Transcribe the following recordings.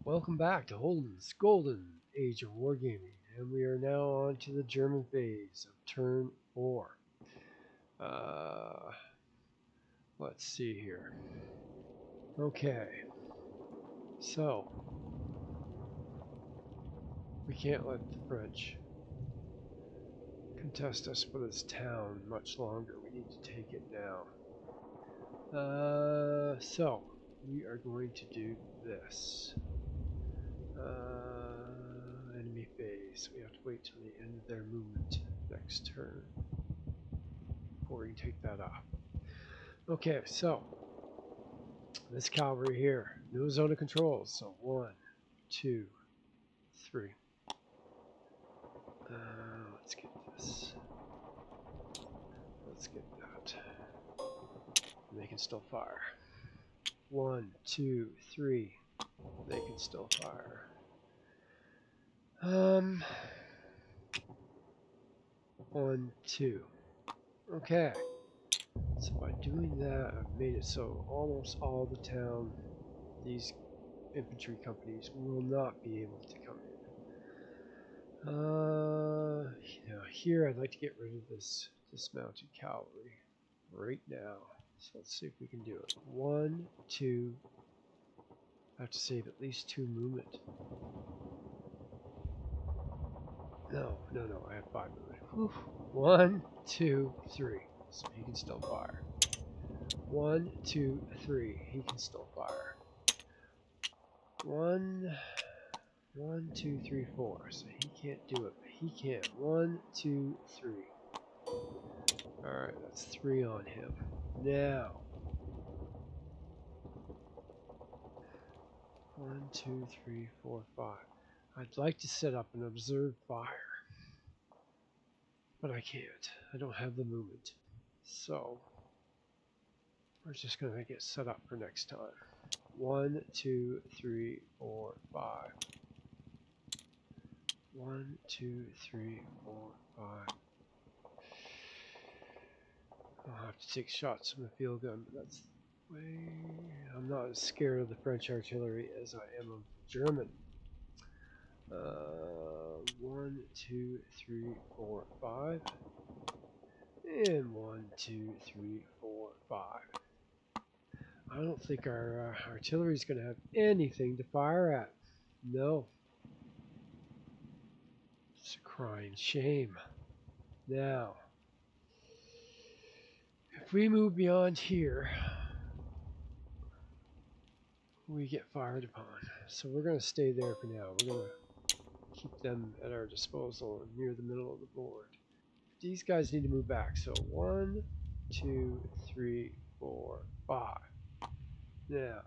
Welcome back to Holden's Golden Age of Wargaming, and we are now on to the German phase of turn 4. Uh, let's see here. Okay, so we can't let the French contest us for this town much longer. We need to take it now. So we are going to do this. Enemy phase. We have to wait till the end of their movement next turn before we can take that off. Okay, so this cavalry here, no zone of control. So 1, 2, 3. Let's get this. Let's get that. And they can still fire. 1, 2, 3. They can still fire. 1, 2. Okay. So by doing that, I've made it so almost all the town, these infantry companies will not be able to come in. Here I'd like to get rid of this dismounted cavalry right now. So let's see if we can do it. 1, 2. I have to save at least 2 movement. No, I have 5 movement. Whew. 1, 2, 3. So he can still fire. 1, 2, 3. He can still fire. 1, 2, 3, 4. So he can't do it, but he can. 1, 2, 3. Alright, that's 3 on him. Now. 1, 2, 3, 4, 5. I'd like to set up an observed fire. But I can't. I don't have the movement. So we're just going to get set up for next time. 1, 2, 3, 4, 5. 1, 2, 3, 4, 5. I'll have to take shots from the field gun, but that's way. I'm not as scared of the French artillery as I am of the German. 1, 2, 3, 4, 5. And 1, 2, 3, 4, 5. I don't think our artillery is going to have anything to fire at. No. It's a crying shame. Now, if we move beyond here, we get fired upon. So we're going to stay there for now. We're going to keep them at our disposal near the middle of the board. These guys need to move back. So 1, 2, 3, 4, 5. Now,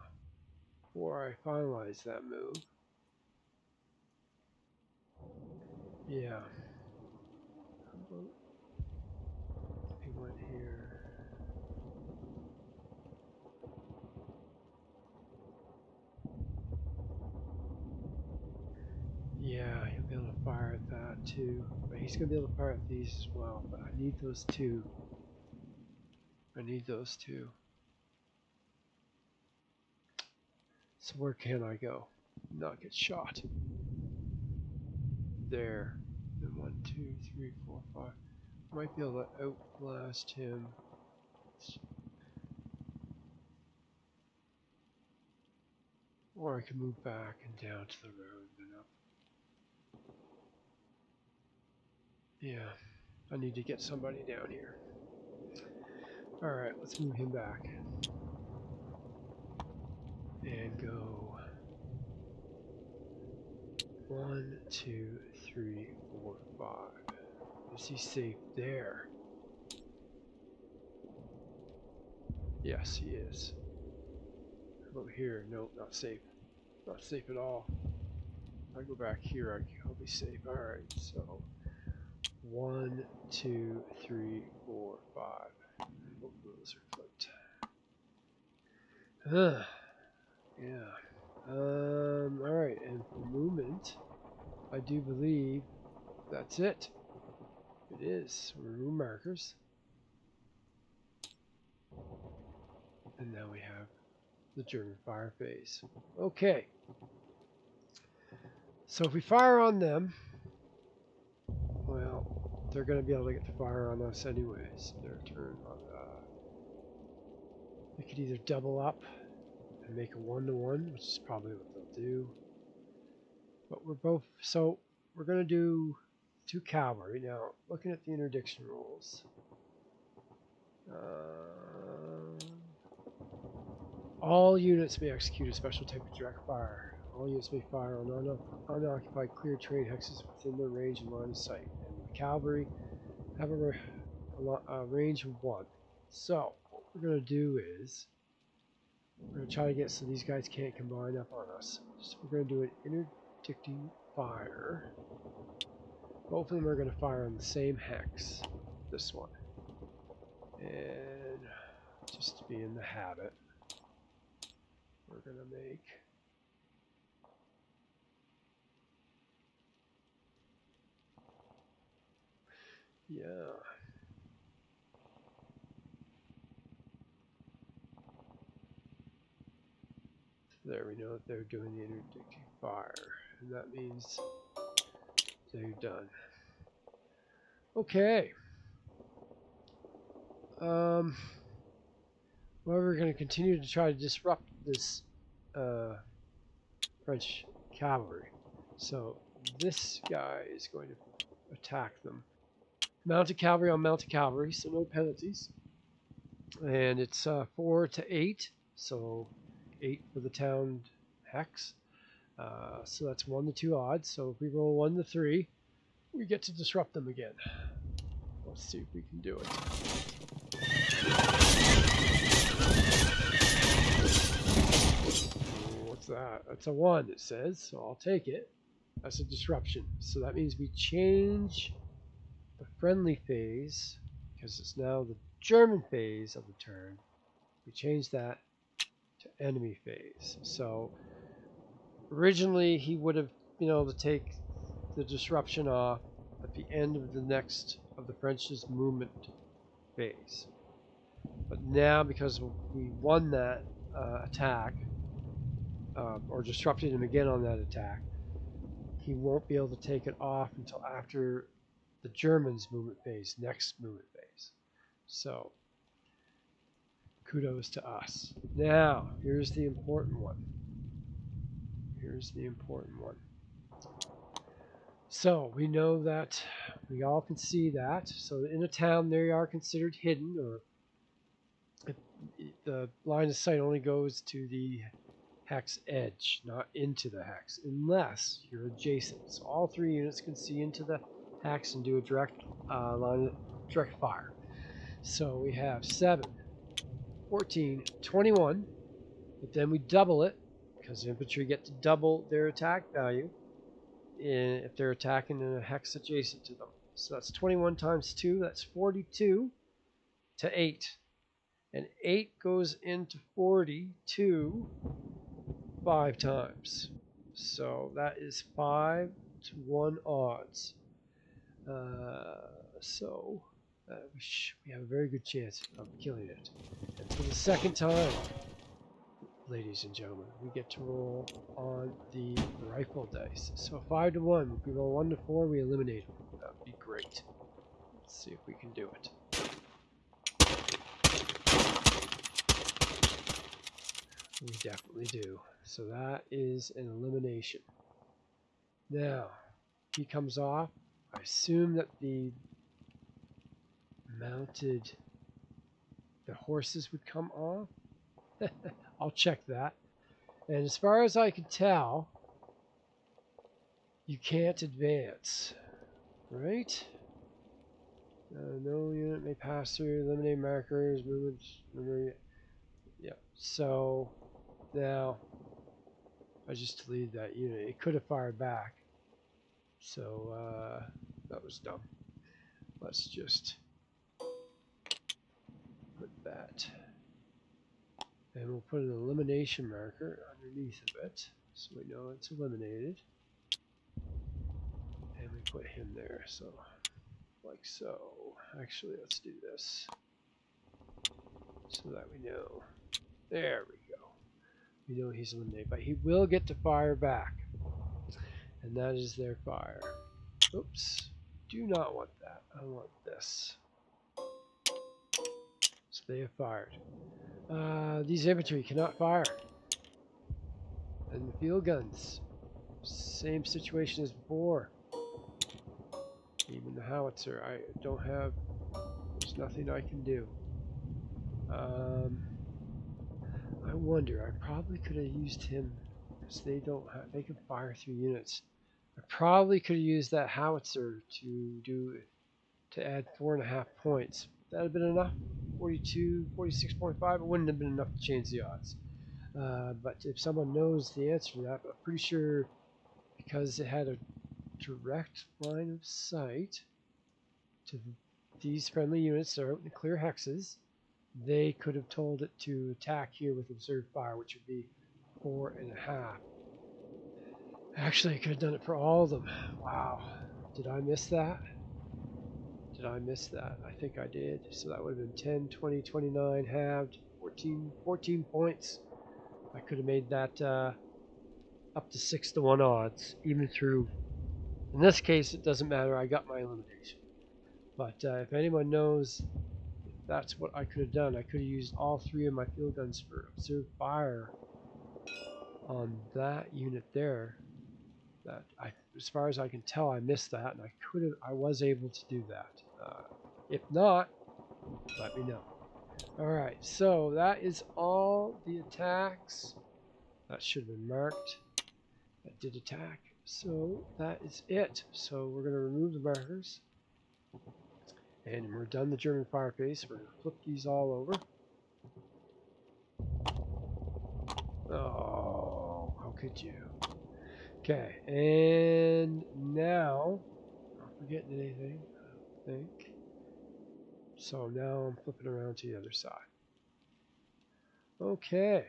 before I finalize that move, yeah, he went here. Yeah, he'll be able to fire at that too. But he's going to be able to fire at these as well. But I need those two. I need those two. So where can I go? Not get shot. There. And 1, 2, 3, 4, 5. Might be able to outlast him. Or I can move back and down to the road and up. Yeah, I need to get somebody down here. Alright, let's move him back. And go 1, 2, 3, 4, 5. Is he safe there? Yes, he is. How about here? Nope, not safe. Not safe at all. If I go back here, I'll be safe. Alright, so 1, 2, 3, 4, 5. Both of those are flipped. Yeah. Alright, and for movement, I do believe that's it. It is. Remove markers. And now we have the German fire phase. Okay. So if we fire on them, well, they're going to be able to get the fire on us anyways. Their turn on. They could either double up and make a 1-to-1, which is probably what they'll do. But we're both, so we're going to do 2 cavalry. Now, looking at the interdiction rules. All units may execute a special type of direct fire. All units may fire on unoccupied clear trade hexes within their range and line of sight. And the cavalry have a range of 1. So, what we're going to do is, we're going to try to get so these guys can't combine up on us. So we're going to do an interdicting fire. Both of them are going to fire on the same hex. This one. And just to be in the habit, we're going to make there we know that they're doing the interdicting fire. And that means they're done. Okay. Well, we're going to continue to try to disrupt this French cavalry. So this guy is going to attack them. Mounted cavalry on mounted cavalry, so no penalties. And it's 4 to 8, so 8 for the town hex. So that's 1 to 2 odds. So if we roll 1 to 3, we get to disrupt them again. Let's see if we can do it. What's that? That's a 1, it says, so I'll take it. That's a disruption. So that means we change the friendly phase, because it's now the German phase of the turn. We change that to enemy phase. So originally he would have been able to take the disruption off at the end of the next of the French's movement phase. But now, because we won that attack, or disrupted him again on that attack, he won't be able to take it off until after the Germans' movement phase, next movement phase. So, kudos to us. Now, here's the important one. Here's the important one. So, we know that, we all can see that. So, in a town, they are considered hidden, or the line of sight only goes to the hex edge, not into the hex, unless you're adjacent. So all 3 units can see into the hex and do a direct direct fire. So we have 7, 14, 21, but then we double it because the infantry get to double their attack value if they're attacking in a hex adjacent to them. So that's 21 times 2, that's 42 to 8. And 8 goes into 42 5 times. So that is 5 to 1 odds. So we have a very good chance of killing it. And for the second time, ladies and gentlemen, we get to roll on the rifle dice. So 5 to 1. If we roll 1 to 4, we eliminate them. That would be great. Let's see if we can do it. We definitely do. So that is an elimination. Now, he comes off. I assume that the horses would come off. I'll check that. And as far as I can tell, you can't advance, right? No unit may pass through, eliminate markers, movements. Yeah, so now I just deleted that unit. It could have fired back. So that was dumb. Let's just put that. And we'll put an elimination marker underneath of it so we know it's eliminated. And we put him there, so like so. Actually, let's do this so that we know. There we go. We know he's eliminated, but he will get to fire back. and that is their fire. Oops, do not want that. I want this. So they have fired. These infantry cannot fire. And the field guns, same situation as before. Even the howitzer, I don't have, there's nothing I can do. I wonder, I probably could have used him, because they don't have, they can fire 3 units. I probably could have used that howitzer to add 4.5 points. That would have been enough. 42, 46.5, it wouldn't have been enough to change the odds. But if someone knows the answer to that, I'm pretty sure because it had a direct line of sight to these friendly units that are out in the clear hexes, they could have told it to attack here with observed fire, which would be 4.5. Actually, I could have done it for all of them. Wow. Did I miss that? Did I miss that? I think I did. So that would have been 10, 20, 29, halved, 14 points. I could have made that up to 6-1 odds, even through. In this case, it doesn't matter. I got my elimination. But if anyone knows if that's what I could have done, I could have used all 3 of my field guns for observed fire on that unit there. That as far as I can tell, I missed that, and I was able to do that. If not, let me know. All right, so that is all the attacks. That should have been marked. That did attack. So that is it. So we're going to remove the markers. And we're done the German fire phase. We're going to flip these all over. Oh, how could you? Okay, and now, not forgetting anything, I don't think. So now I'm flipping around to the other side. Okay.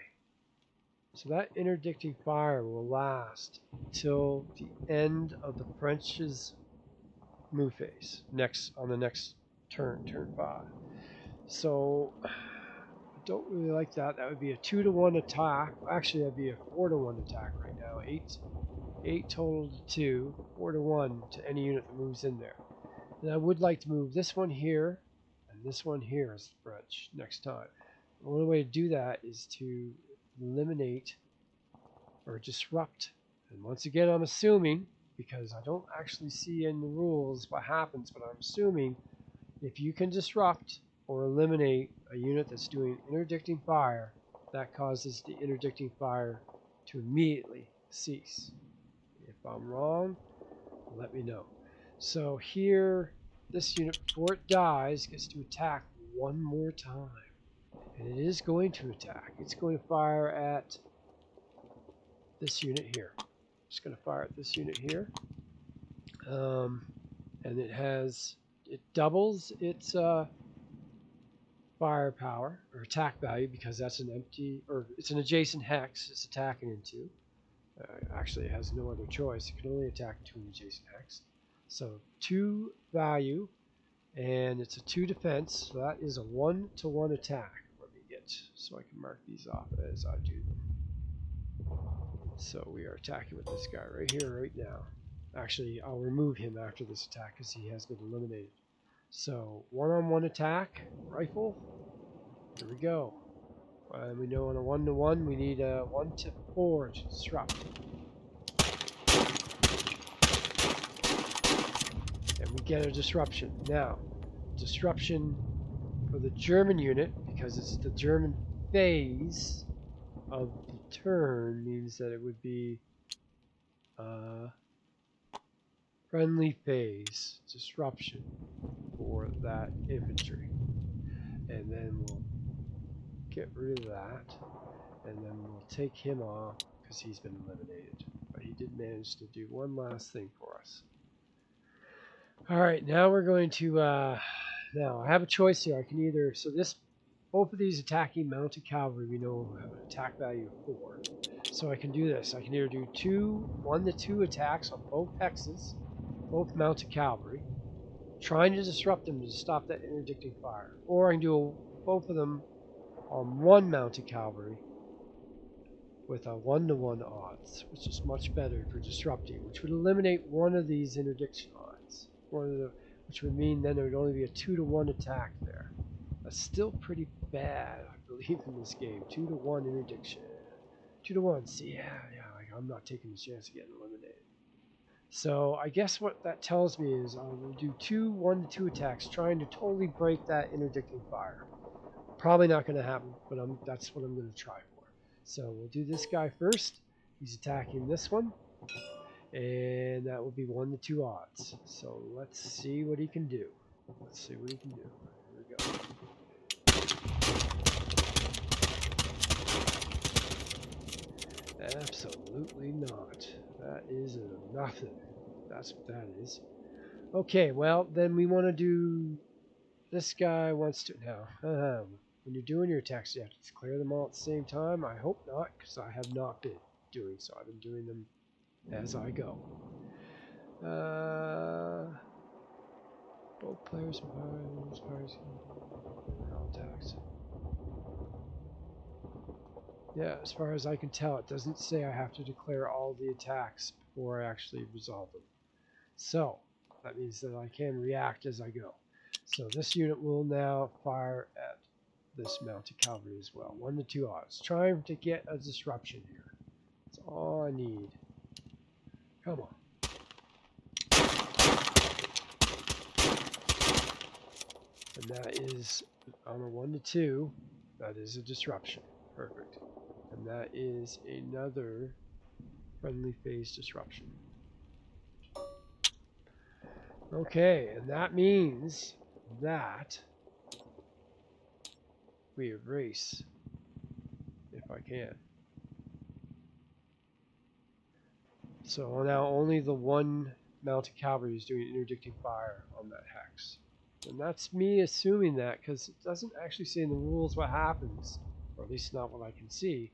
So that interdicting fire will last till the end of the French's move phase, on the next turn 5. So I don't really like that. That would be a 2-1 attack. Actually, that'd be a 4-1 attack right now. 8 total to 2, 4-1 to any unit that moves in there. And I would like to move this one here and this one here as the French next time. The only way to do that is to eliminate or disrupt. And once again, I'm assuming, because I don't actually see in the rules what happens, but I'm assuming if you can disrupt or eliminate a unit that's doing interdicting fire, that causes the interdicting fire to immediately cease. If I'm wrong, let me know. So here, this unit, before it dies, gets to attack one more time. And it is going to attack. It's going to fire at this unit here. It's going to fire at this unit here. And it doubles its firepower or attack value because that's an empty, or it's an adjacent hex it's attacking into. Actually, it has no other choice. It can only attack into an adjacent hex. So 2 value, and it's a 2 defense. So that is a 1-to-1 attack. Let me get, so I can mark these off as I do them. So we are attacking with this guy right here, right now. Actually, I'll remove him after this attack because he has been eliminated. So 1-on-1 attack, rifle. Here we go. And we know on a 1-to-1 we need a 1-to-4 to disrupt. And we get a disruption. Now, disruption for the German unit, because it's the German phase of the turn, means that it would be friendly phase disruption for that infantry. And then we'll get rid of that, and then we'll take him off because he's been eliminated. But he did manage to do one last thing for us. Alright, now we're going to, now I have a choice here. I can either, both of these attacking mounted cavalry we know have an attack value of 4. So I can do this. I can either do 1-to-2 attacks on both hexes, both mounted cavalry, trying to disrupt them to stop that interdicting fire. Or I can do both of them on 1 mounted cavalry, with a 1-to-1 odds, which is much better for disrupting, which would eliminate one of these interdiction odds. Which would mean then there would only be a 2-to-1 attack there. That's still pretty bad, I believe, in this game. 2-to-1 interdiction. 2-to-1. See, yeah, I'm not taking the chance of getting eliminated. So I guess what that tells me is I will do 2 1-to-2 attacks, trying to totally break that interdicting fire. Probably not going to happen, but that's what I'm going to try for. So we'll do this guy first. He's attacking this one, and that will be 1-to-2 odds. So let's see what he can do. Let's see what he can do. Here we go. Absolutely not. That is a nothing. That's what that is. Okay, well, then we want to do... This guy wants to... Now, when you're doing your attacks, you have to clear them all at the same time. I hope not, because I have not been doing so. I've been doing them as I go. Both players all attacks. Yeah, as far as I can tell, it doesn't say I have to declare all the attacks before I actually resolve them. So, that means that I can react as I go. So this unit will now fire at this mounted cavalry as well. 1-to-2 odds. Trying to get a disruption here. That's all I need. Come on. And that is on a 1-to-2. That is a disruption. Perfect. And that is another friendly phase disruption. Okay, and that means that we erase, if I can. So now only the one mounted cavalry is doing interdicting fire on that hex. And that's me assuming that, because it doesn't actually say in the rules what happens, or at least not what I can see.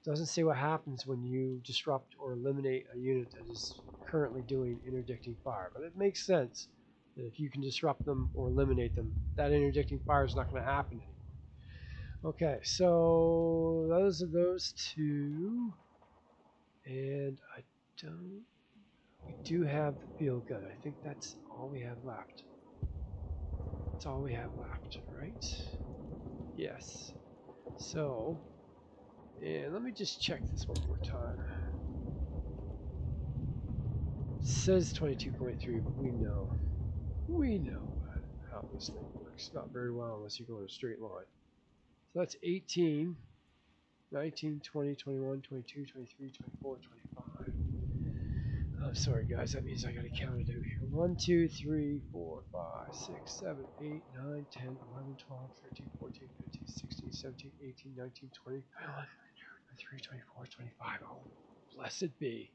It doesn't say what happens when you disrupt or eliminate a unit that is currently doing interdicting fire. But it makes sense that if you can disrupt them or eliminate them, that interdicting fire is not going to happen anymore. Okay, so those are those two. And I don't... We do have the field gun. I think that's all we have left. That's all we have left, right? Yes. So, and let me just check this one more time. It says 22.3, but we know how this thing works. Not very well unless you go in a straight line. So that's 18, 19, 20, 21, 22, 23, 24, 25. I'm sorry, guys. That means I got to count it out here. 1, 2, 3, 4, 5, 6, 7, 8, 9, 10, 11, 12, 13, 14, 15, 16, 17, 18, 19, 20, 21, 23, 24, 25. Oh, blessed be.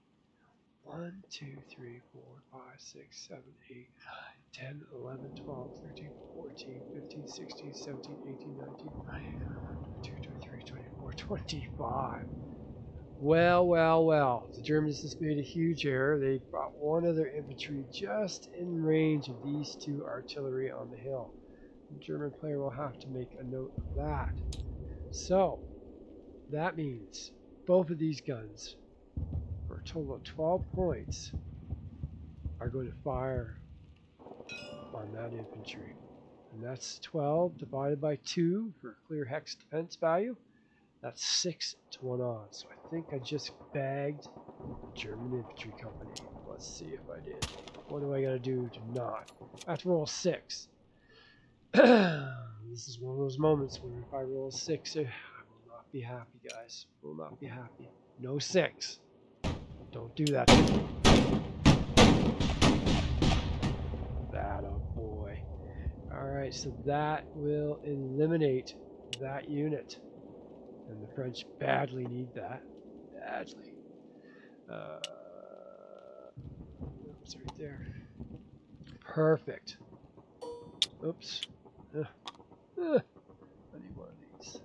1, 2, 3, 4, 5, 6, 7, 8, 9, 10, 11, 12, 13, 14, 15, 16, 17, 18, 19, 20, 22, 23, 24, 25. Well. The Germans just made a huge error. They brought one of their infantry just in range of these two artillery on the hill. The German player will have to make a note of that. So, that means both of these guns, for a total of 12 points, are going to fire on that infantry. And that's 12 divided by 2 for a clear hex defense value. That's 6-to-1 odds. So I think I just bagged the German infantry company. Let's see if I did. What do I gotta do to not? I have to roll 6. This is one of those moments where if I roll 6, I will not be happy, guys. Will not be happy. No 6. Don't do that to me. That a boy. Alright, so that will eliminate that unit. And the French badly need that. Badly. It's right there. Perfect. Oops. I need one of these.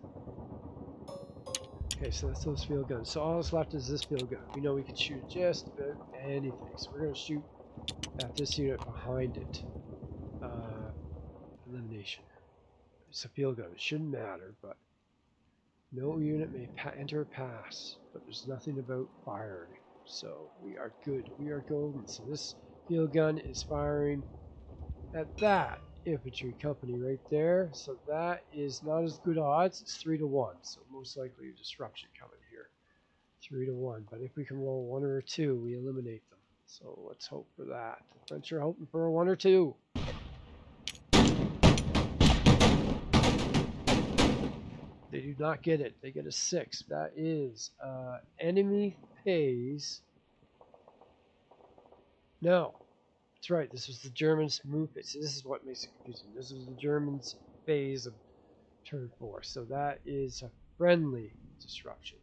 Okay, so that's those field guns. So all that's left is this field gun. We know we can shoot just about anything. So we're going to shoot at this unit behind it. Elimination. It's a field gun. It shouldn't matter, but No unit may enter or pass, but there's nothing about firing. So we are good. We are golden. So this field gun is firing at that infantry company right there. So that is not as good odds. It's 3-1. So most likely a disruption coming here. 3-1. But if we can roll 1 or 2, we eliminate them. So let's hope for that. The French are hoping for a 1 or 2. They do not get it. They get a 6. That is enemy pays. No, that's right. This was the Germans' move. So this is what makes it confusing. This was the Germans' phase of turn 4. So that is a friendly disruption.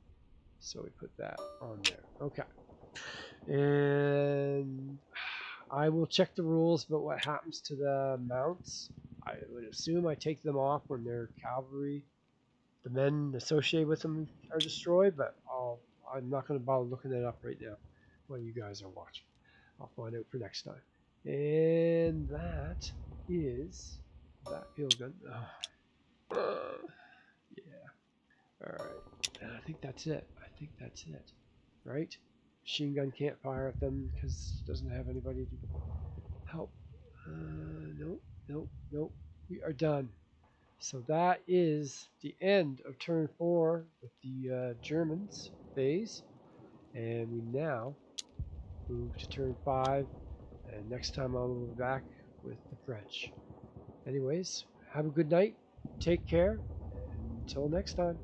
So we put that on there. Okay. And I will check the rules about what happens to the mounts. I would assume I take them off when their cavalry, the men associated with them, are destroyed, but I'm not going to bother looking that up right now while you guys are watching. I'll find out for next time. And that is that field gun. Yeah. All right. And I think that's it. Right? Machine gun can't fire at them because it doesn't have anybody to help. Nope. Nope. Nope. We are done. So that is the end of turn 4 with the Germans phase. And we now move to turn 5. And next time I'll move back with the French. Anyways, have a good night. Take care. And until next time.